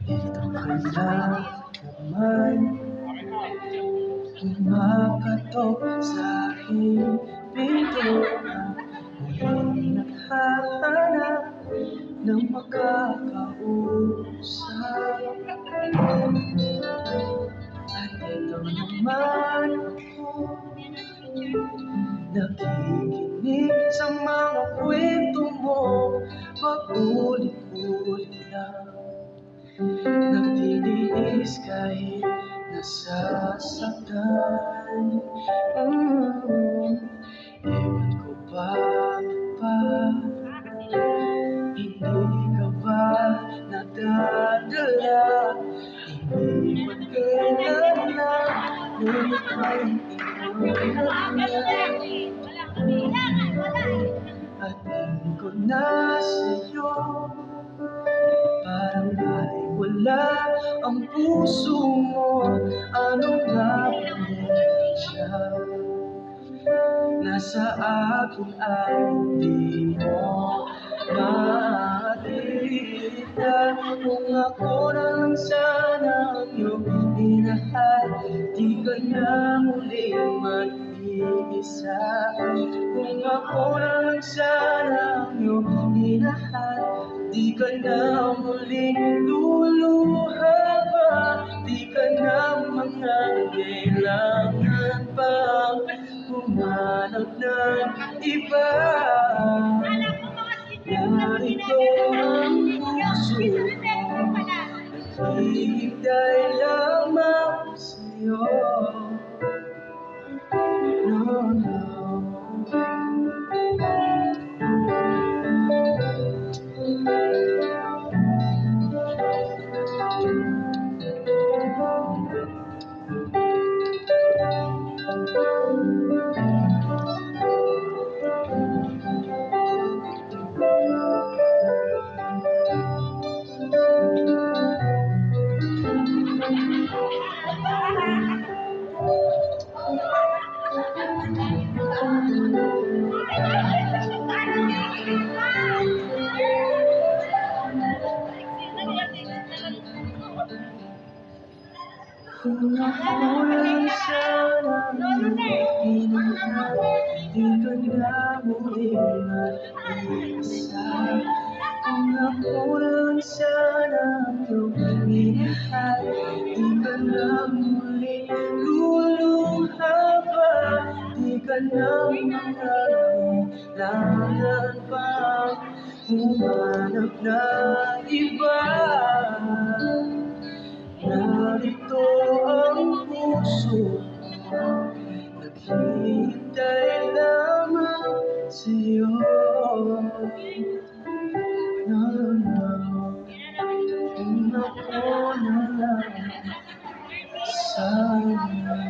Ito ka lang naman kumakatok sa aking pintuan. Muling naghahanap ng makakausap. At ito naman ako, nakikinig sa mga kwento mo, paulit-ulit lang. Nagtitiis kahit nasasaktan. Ewan ko ba, hindi ka ba nadadala? Hindi man kailan lang, ngunit may iwan at tingin ko na sa'yo. Parang ay wala ang puso mo. Ano nga ba siya? Nasa akin ay di mo makita. Kung ako na lang sana ang iyong minahal, di ka na muling mag-iisa. Kung ako na lang sana ang iyong minahal, di ka na muling luluha pa. Di ka na mangangailangan pang humanap ng iba. Narito ang puso ko, naghihintay lamang sa'yo. No, no. Kung ako lang sana ang minahal, di ka na muling mag-iisa. Kung ako lang sana ang minahal, di ka na muling luluha pa. Di ka na mangangailangan pang humanap ng iba. Narito ang puso ko, naghihintay lamang sa'yo. No, no. Kung ako na lang sana.